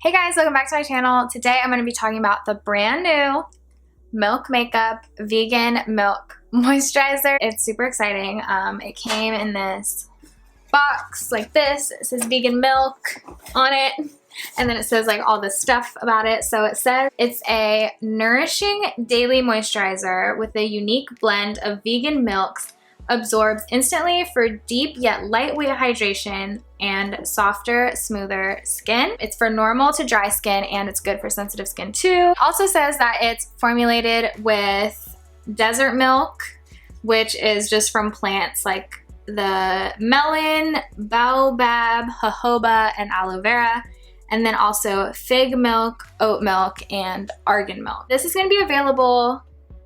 Hey guys, welcome back to my channel. Today I'm going to be talking about the brand new Milk Makeup Vegan Milk Moisturizer. It's super exciting. It came in this box like this. It says vegan milk on it, and then it says like all this stuff about it. So it says it's a nourishing daily moisturizer with a unique blend of vegan milks, absorbs instantly for deep yet lightweight hydration and softer, smoother skin. It's for normal to dry skin, and it's good for sensitive skin too. It also says that it's formulated with desert milk, which is just from plants like the melon, baobab, jojoba, and aloe vera, and then also fig milk, oat milk, and argan milk. This is going to be available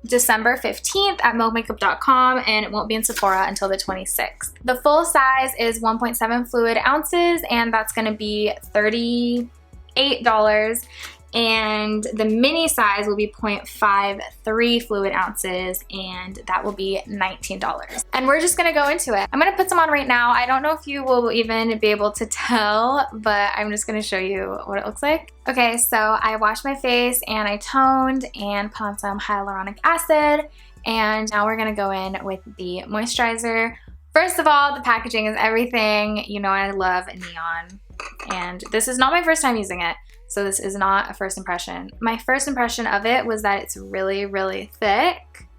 December 15th at milkmakeup.com, and it won't be in Sephora until the 26th. The full size is 1.7 fluid ounces, and that's going to be $38. And the mini size will be 0.53 fluid ounces, and that will be $19. And we're just gonna go into it. I'm gonna put some on right now. I don't know if you will even be able to tell, but I'm just gonna show you what it looks like. Okay, so I washed my face and I toned and put on some hyaluronic acid, and now we're gonna go in with the moisturizer. First of all, the packaging is everything. You know I love neon, and this is not my first time using it. So this is not a first impression. My first impression of it was that it's really, really thick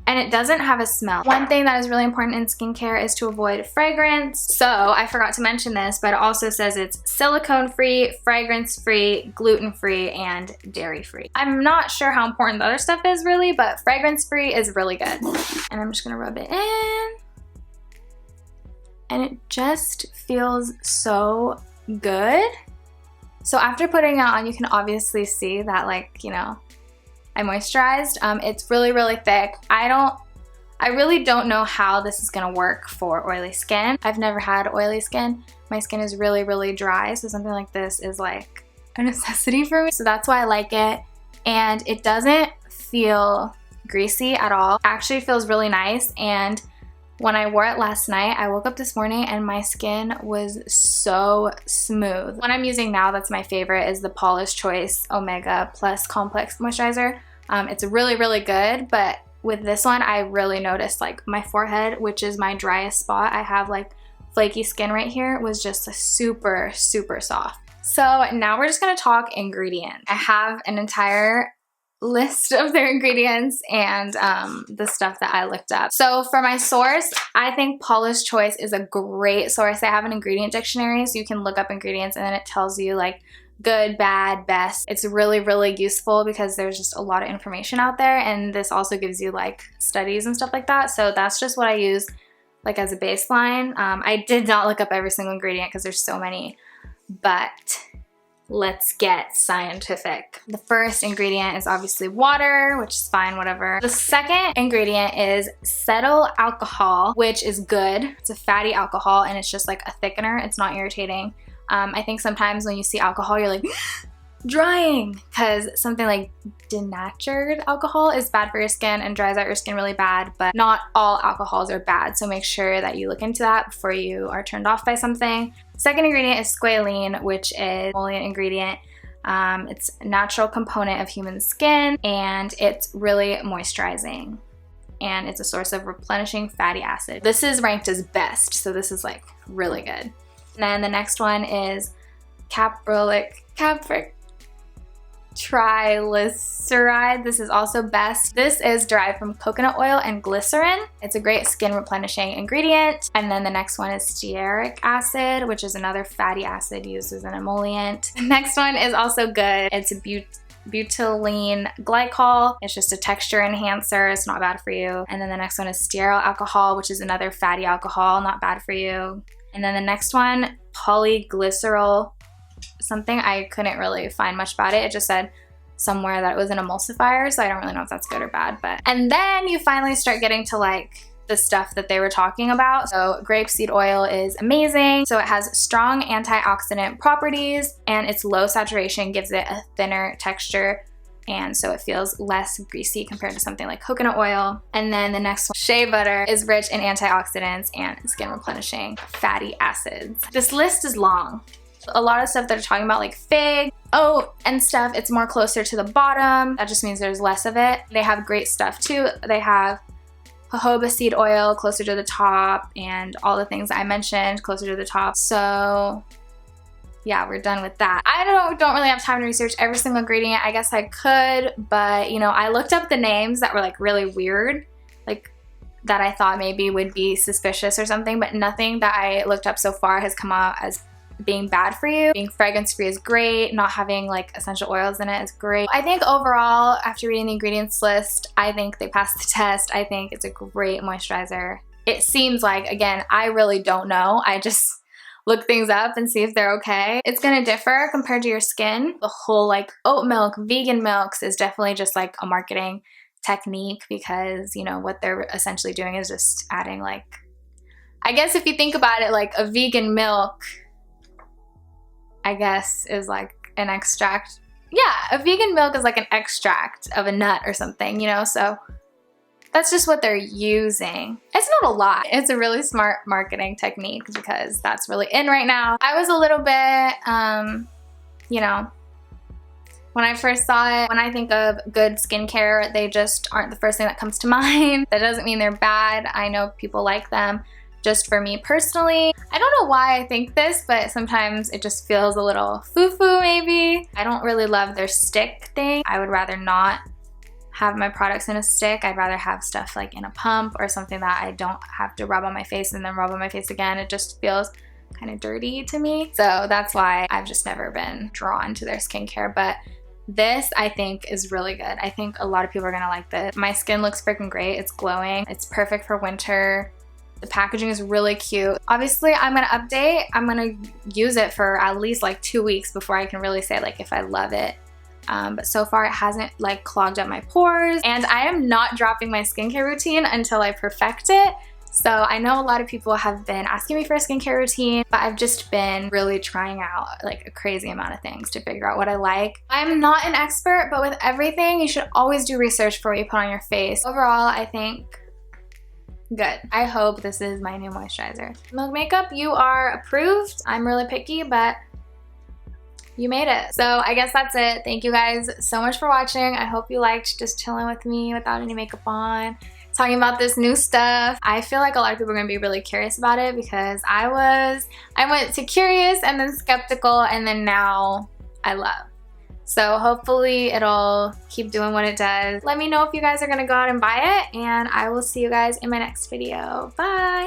and it doesn't have a smell. One thing that is really important in skincare is to avoid fragrance. So I forgot to mention this, but it also says it's silicone-free, fragrance-free, gluten-free, and dairy-free. I'm not sure how important the other stuff is really, but fragrance-free is really good. And I'm just gonna rub it in. And it just feels so good. So after putting it on, you can obviously see that, like, you know, I moisturized. It's really, really thick. I really don't know how this is gonna work for oily skin. I've never had oily skin. My skin is really, really dry, so something like this is like a necessity for me. So that's why I like it. And it doesn't feel greasy at all. It actually feels really nice. And when I wore it last night, I woke up this morning and my skin was so smooth. What I'm using now that's my favorite is the Paula's Choice Omega Plus Complex Moisturizer. It's really, really good, but with this one, I really noticed like my forehead, which is my driest spot, I have like flaky skin right here, was just super, super soft. So now we're just gonna talk ingredients. I have an entire list of their ingredients and the stuff that I looked up. So for my source, I think Paula's Choice is a great source. I have an ingredient dictionary, so you can look up ingredients and then it tells you like good, bad, best. It's really, really useful because there's just a lot of information out there, and this also gives you like studies and stuff like that. So that's just what I use like as a baseline. I did not look up every single ingredient because there's so many, but let's get scientific. The first ingredient is obviously water, which is fine, whatever. The second ingredient is cetyl alcohol, which is good. It's a fatty alcohol and it's just like a thickener. It's not irritating. I think sometimes when you see alcohol, you're like, drying, because something like denatured alcohol is bad for your skin and dries out your skin really bad, but not all alcohols are bad, so make sure that you look into that before you are turned off by something. Second ingredient is squalene, which is an emollient ingredient. It's a natural component of human skin, and it's really moisturizing, and it's a source of replenishing fatty acid. This is ranked as best, so this is like really good. And then the next one is capric triglyceride. This is also best. This is derived from coconut oil and glycerin. It's a great skin replenishing ingredient. And then the next one is stearic acid, which is another fatty acid used as an emollient. The next one is also good. It's a butylene glycol. It's just a texture enhancer. It's not bad for you. And then the next one is stearyl alcohol, which is another fatty alcohol, not bad for you. And then the next one, polyglycerol something. I couldn't really find much about it. It just said somewhere that it was an emulsifier, so I don't really know if that's good or bad. And then you finally start getting to like the stuff that they were talking about. So grapeseed oil is amazing. So it has strong antioxidant properties, and its low saturation gives it a thinner texture, and so it feels less greasy compared to something like coconut oil. And then the next one, shea butter, is rich in antioxidants and skin replenishing fatty acids. This list is long. A lot of stuff that are talking about like fig, oat and stuff, it's more closer to the bottom. That just means there's less of it. They have great stuff too. They have jojoba seed oil closer to the top and all the things I mentioned closer to the top. So yeah, we're done with that. I don't really have time to research every single ingredient. I guess I could, but you know, I looked up the names that were like really weird, like that I thought maybe would be suspicious or something, but nothing that I looked up so far has come out as being bad for you. Being fragrance free is great. Not having like essential oils in it is great. I think overall, after reading the ingredients list, I think they passed the test. I think it's a great moisturizer. It seems like, again, I really don't know. I just look things up and see if they're okay. It's gonna differ compared to your skin. The whole like oat milk, vegan milks is definitely just like a marketing technique because, you know, what they're essentially doing is just adding like, I guess if you think about it, like a vegan milk, I guess is like an extract. Yeah, a vegan milk is like an extract of a nut or something, you know, so that's just what they're using. It's not a lot. It's a really smart marketing technique because that's really in right now. I was a little bit, you know, when I first saw it, when I think of good skincare, they just aren't the first thing that comes to mind. That doesn't mean they're bad. I know people like them. Just for me personally, I don't know why I think this, but sometimes it just feels a little foo-foo maybe. I don't really love their stick thing. I would rather not have my products in a stick. I'd rather have stuff like in a pump or something that I don't have to rub on my face and then rub on my face again. It just feels kind of dirty to me. So that's why I've just never been drawn to their skincare. But this, I think, is really good. I think a lot of people are gonna like this. My skin looks freaking great. It's glowing. It's perfect for winter. The packaging is really cute. Obviously, I'm gonna update. I'm gonna use it for at least like 2 weeks before I can really say like if I love it. But so far it hasn't like clogged up my pores, and I am not dropping my skincare routine until I perfect it. So I know a lot of people have been asking me for a skincare routine, but I've just been really trying out like a crazy amount of things to figure out what I like. I'm not an expert, but with everything, you should always do research before you put on your face. Overall, I think good. I hope this is my new moisturizer. Milk Makeup, you are approved. I'm really picky, but you made it. So I guess that's it. Thank you guys so much for watching. I hope you liked just chilling with me without any makeup on, talking about this new stuff. I feel like a lot of people are gonna be really curious about it because I went to curious and then skeptical and then now I love. So hopefully it'll keep doing what it does. Let me know if you guys are gonna go out and buy it, and I will see you guys in my next video. Bye!